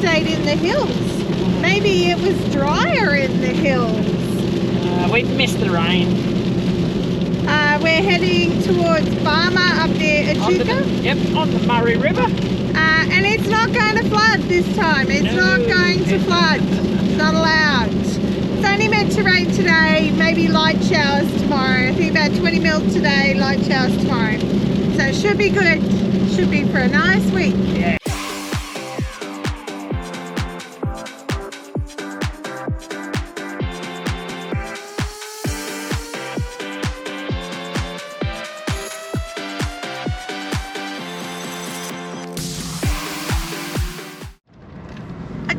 stayed in the hills. Maybe it was drier in the hills. We've missed the rain. We're heading towards Barmer up near Echuca. Yep, on the Murray River. And it's not going to flood this time. It's not going to flood. It's not allowed. It's only meant to rain today, maybe light showers tomorrow. I think about 20 mils today, light showers tomorrow. So it should be good. Should be for a nice week. Yeah.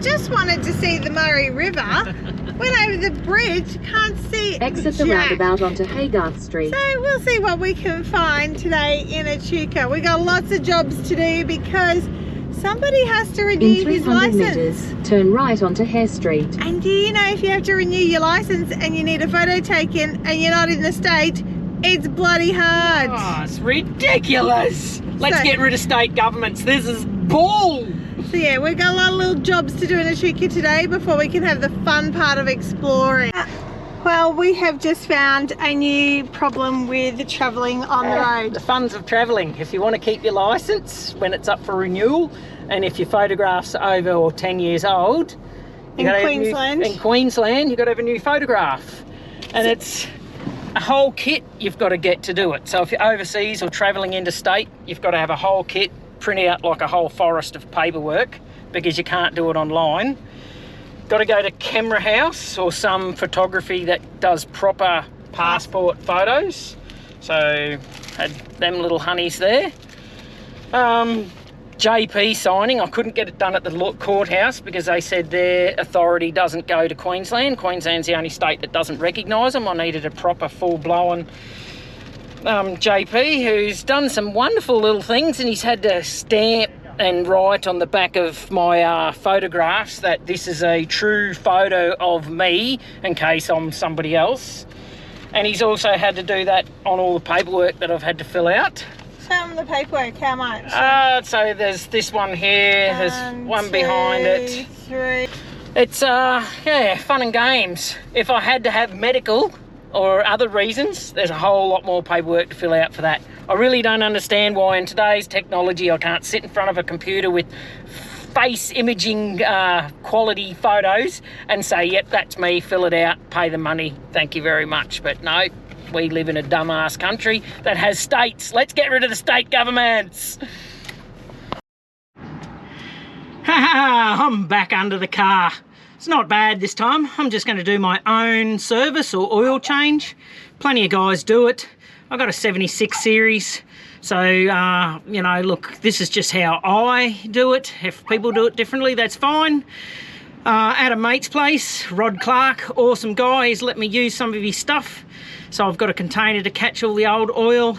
Just wanted to see the Murray River. Went over the bridge, can't see Exit the roundabout onto Haygarth Street. So we'll see what we can find today in Echuca. We got lots of jobs to do because somebody has to renew his license. Meters, turn right onto Hare Street. And do you know if you have to renew your license and you need a photo taken and you're not in the state, it's bloody hard. Oh, it's ridiculous. Let's get rid of state governments. This is bull. So yeah, we've got a lot of little jobs to do in Echuca today before we can have the fun part of exploring. Well, we have just found a new problem with travelling on the road. The funs of travelling. If you want to keep your licence when it's up for renewal, and if your photograph's over or 10 years old, in Queensland, you've got to have a new photograph. And it's a whole kit you've got to get to do it. So if you're overseas or travelling interstate, you've got to have a whole kit, print out like a whole forest of paperwork because you can't do it online. Got to go to Camera House or some photography that does proper passport photos. So had them little honeys there. JP signing, I couldn't get it done at the courthouse because they said their authority doesn't go to Queensland. Queensland's the only state that doesn't recognise them. I needed a proper full-blown JP who's done some wonderful little things, and he's had to stamp and write on the back of my photographs that this is a true photo of me in case I'm somebody else. And he's also had to do that on all the paperwork that I've had to fill out. Show them the paperwork, how much? So there's this one here, there's one behind it. 3. It's yeah, fun and games. If I had to have medical or other reasons, there's a whole lot more paperwork to fill out for that. I really don't understand why in today's technology I can't sit in front of a computer with face imaging quality photos and say, yep, that's me, fill it out, pay the money, thank you very much. But no, we live in a dumbass country that has states. Let's get rid of the state governments. I'm back under the car. It's not bad this time. I'm just going to do my own service or oil change. Plenty of guys do it. I've got a 76 series. So, you know, look, this is just how I do it. If people do it differently, that's fine. At a mate's place, Rod Clark, awesome guy. He's let me use some of his stuff. So I've got a container to catch all the old oil.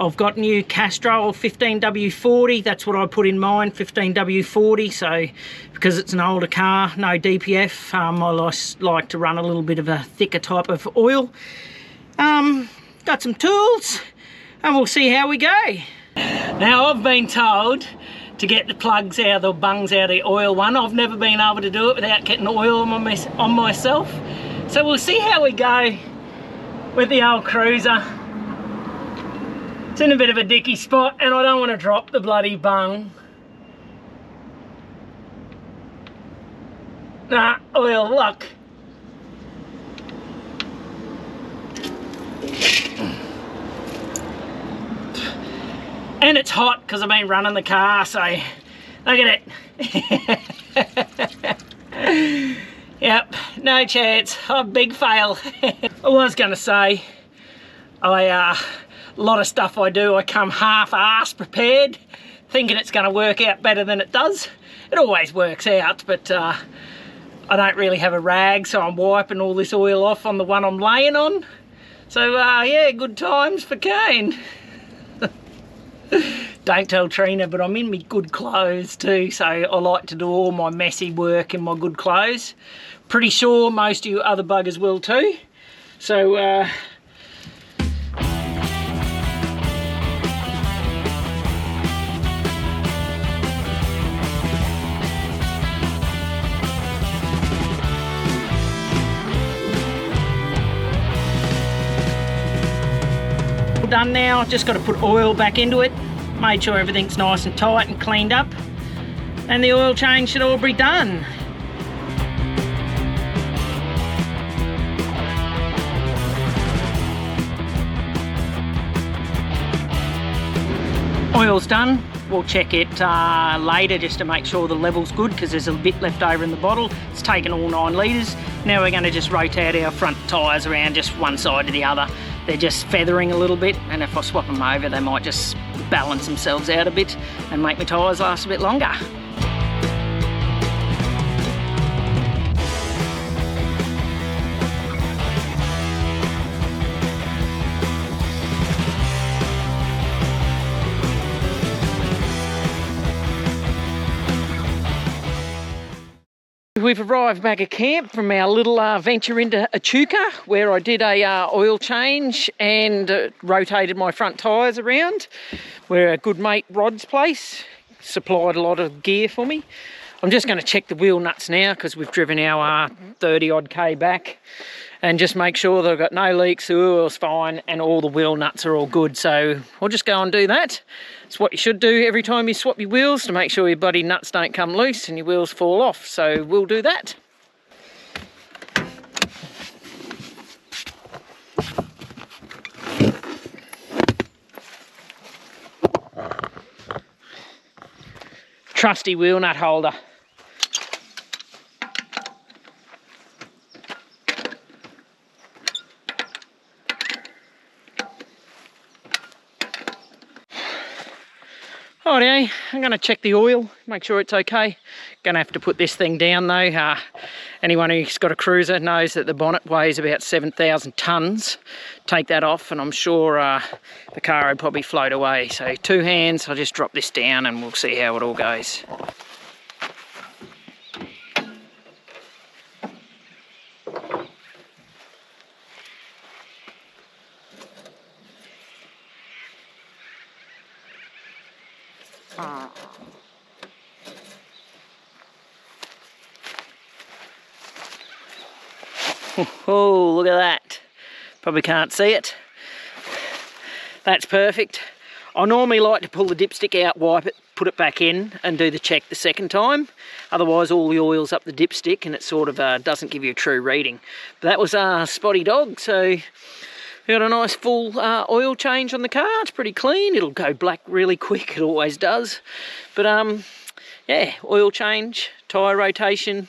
I've got new Castrol 15W40, that's what I put in mine, 15W40, so because it's an older car, no DPF, I like to run a little bit of a thicker type of oil. Got some tools, and we'll see how we go. Now I've been told to get the plugs out, the bungs out of the oil one. I've never been able to do it without getting oil on myself. So we'll see how we go with the old cruiser. It's in a bit of a dicky spot and I don't want to drop the bloody bung. Nah, oil, look. And it's hot because I've been running the car, so look at it. Yep, no chance. Oh, big fail. I was going to say, a lot of stuff I do, I come half-assed prepared, thinking it's going to work out better than it does. It always works out, but I don't really have a rag, so I'm wiping all this oil off on the one I'm laying on. So, yeah, good times for Cain. Don't tell Trina, but I'm in my good clothes too, so I like to do all my messy work in my good clothes. Pretty sure most of you other buggers will too. So, done now. Just got to put oil back into it. Made sure everything's nice and tight and cleaned up. And the oil change should all be done. Oil's done. We'll check it later just to make sure the level's good, because there's a bit left over in the bottle. It's taken all 9 litres. Now we're going to just rotate our front tyres around just one side to the other. They're just feathering a little bit, and if I swap them over they might just balance themselves out a bit and make my tyres last a bit longer. We've arrived back at camp from our little venture into Echuca, where I did a oil change and rotated my front tyres around. We're a good mate Rod's place, supplied a lot of gear for me. I'm just going to check the wheel nuts now, because we've driven our 30 odd K back, and just make sure that I've got no leaks, the oil's fine, and all the wheel nuts are all good. So I'll just go and do that. It's what you should do every time you swap your wheels, to make sure your bloody nuts don't come loose and your wheels fall off. So we'll do that. Trusty wheel nut holder. Alrighty, I'm going to check the oil, make sure it's okay. Going to have to put this thing down though. Anyone who's got a cruiser knows that the bonnet weighs about 7,000 tonnes. Take that off and I'm sure the car would probably float away. So 2 hands, I'll just drop this down and we'll see how it all goes. Oh, look at that. Probably can't see it. That's perfect. I normally like to pull the dipstick out, wipe it, put it back in and do the check the second time. Otherwise all the oil's up the dipstick and it sort of doesn't give you a true reading. But that was Spotty Dog, so we got a nice full oil change on the car. It's pretty clean. It'll go black really quick, it always does. But yeah, oil change, tyre rotation,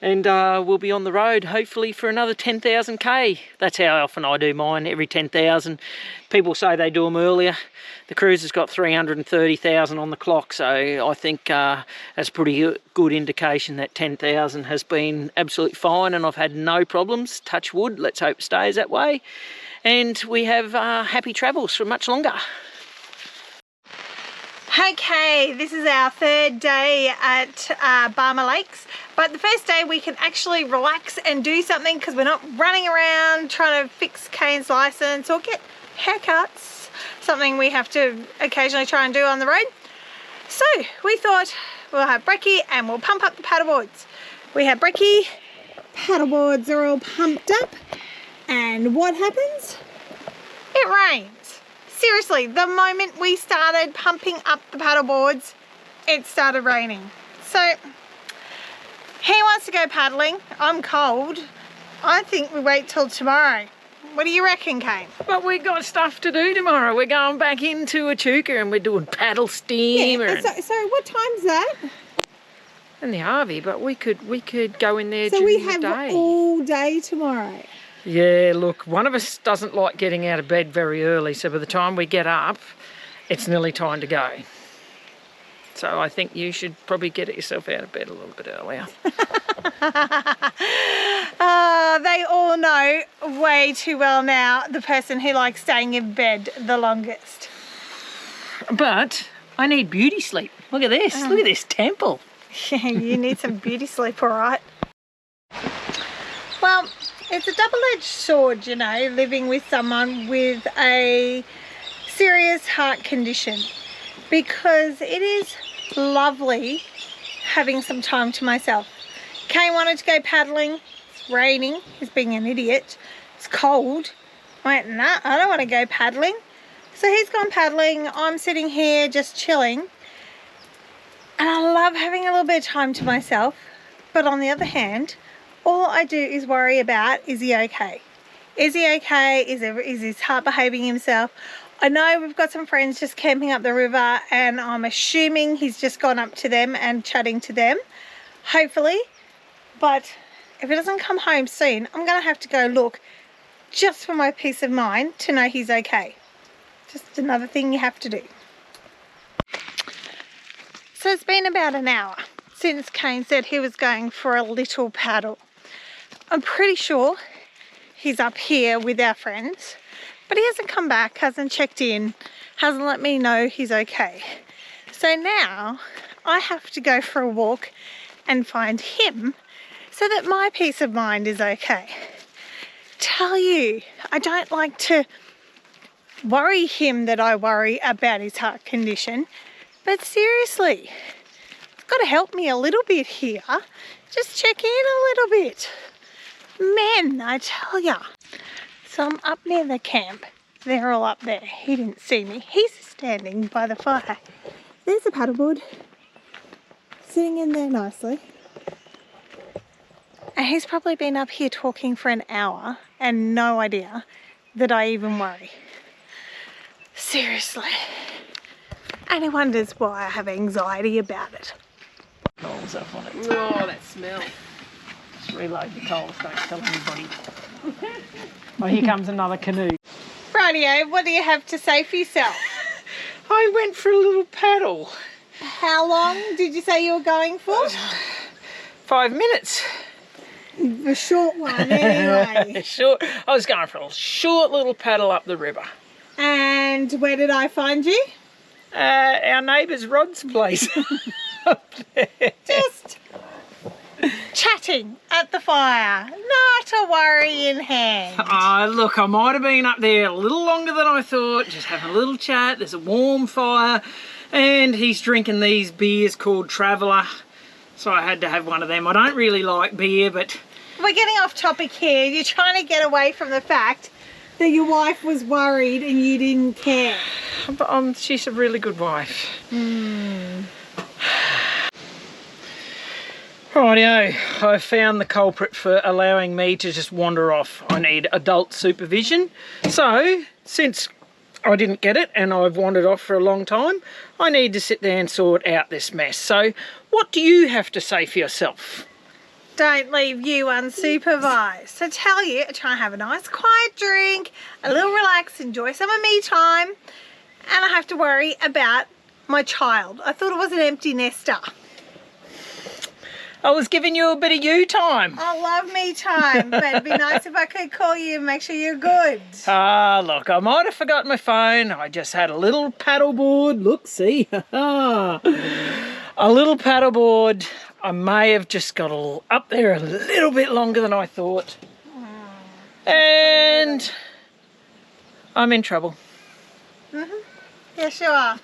and we'll be on the road hopefully for another 10,000 K. That's how often I do mine, every 10,000. People say they do them earlier. The cruiser's got 330,000 on the clock, so I think that's a pretty good indication that 10,000 has been absolutely fine and I've had no problems. Touch wood, let's hope it stays that way. And we have happy travels for much longer. Okay, this is our 3rd day at Barmer Lakes, but the first day we can actually relax and do something because we're not running around trying to fix Cain's license or get haircuts, something we have to occasionally try and do on the road. So we thought we'll have brekkie and we'll pump up the paddleboards. We have brekkie, paddleboards are all pumped up, and what happens? It rains. Seriously, the moment we started pumping up the paddleboards, it started raining. So, he wants to go paddling. I'm cold. I think we wait till tomorrow. What do you reckon, Cain? But we've got stuff to do tomorrow. We're going back into Echuca and we're doing paddle steamer. Yeah, so what time's that? In the RV, but we could go in there so during the day. So we have all day tomorrow. Yeah, look, one of us doesn't like getting out of bed very early, so by the time we get up, it's nearly time to go. So I think you should probably get yourself out of bed a little bit earlier. They all know way too well now the person who likes staying in bed the longest. But I need beauty sleep. Look at this. Look at this temple. Yeah, you need some beauty sleep, all right. Well, it's a double-edged sword, you know, living with someone with a serious heart condition, because it is lovely having some time to myself. Cain wanted to go paddling. It's raining. He's being an idiot. It's cold. I went, nah, I don't want to go paddling. So he's gone paddling. I'm sitting here just chilling. And I love having a little bit of time to myself. But on the other hand, all I do is worry about, is he okay? Is he okay? Is his heart behaving himself? I know we've got some friends just camping up the river, and I'm assuming he's just gone up to them and chatting to them. Hopefully. But if he doesn't come home soon, I'm going to have to go look just for my peace of mind to know he's okay. Just another thing you have to do. So it's been about an hour since Cain said he was going for a little paddle. I'm pretty sure he's up here with our friends, but he hasn't come back, hasn't checked in, hasn't let me know he's okay. So now I have to go for a walk and find him so that my peace of mind is okay. Tell you, I don't like to worry him that I worry about his heart condition, but seriously, it's got to help me a little bit here. Just check in a little bit. Men, I tell ya. So I'm up near the camp. They're all up there. He didn't see me. He's standing by the fire. There's a paddleboard sitting in there nicely. And he's probably been up here talking for an hour and no idea that I even worry. Seriously. And he wonders why I have anxiety about it. Coals up on it. Oh, that smell. Just reload the coals, don't tell anybody. Oh, here comes another canoe. Rightio, what do you have to say for yourself? I went for a little paddle. How long did you say you were going for? 5 minutes. The short one, anyway. Short. I was going for a short little paddle up the river. And where did I find you? Our neighbour's Rod's place. Up there. Just chatting at the fire, not a worry in hand. Look, I might have been up there a little longer than I thought, just having a little chat. There's a warm fire, and he's drinking these beers called Traveller, so I had to have one of them. I don't really like beer, but... We're getting off topic here. You're trying to get away from the fact that your wife was worried and you didn't care. But she's a really good wife. Rightio, I found the culprit for allowing me to just wander off. I need adult supervision. So, since I didn't get it and I've wandered off for a long time, I need to sit there and sort out this mess. So, what do you have to say for yourself? Don't leave you unsupervised. So tell you, try and have a nice quiet drink, a little relax, enjoy some of me time, and I have to worry about my child. I thought it was an empty nester. I was giving you a bit of you time. I love me time, but it'd be nice if I could call you and make sure you're good. Look, I might have forgotten my phone. I just had a little paddleboard. Look, see? A little paddleboard. I may have just got up there a little bit longer than I thought. And I'm in trouble. Yes, you are.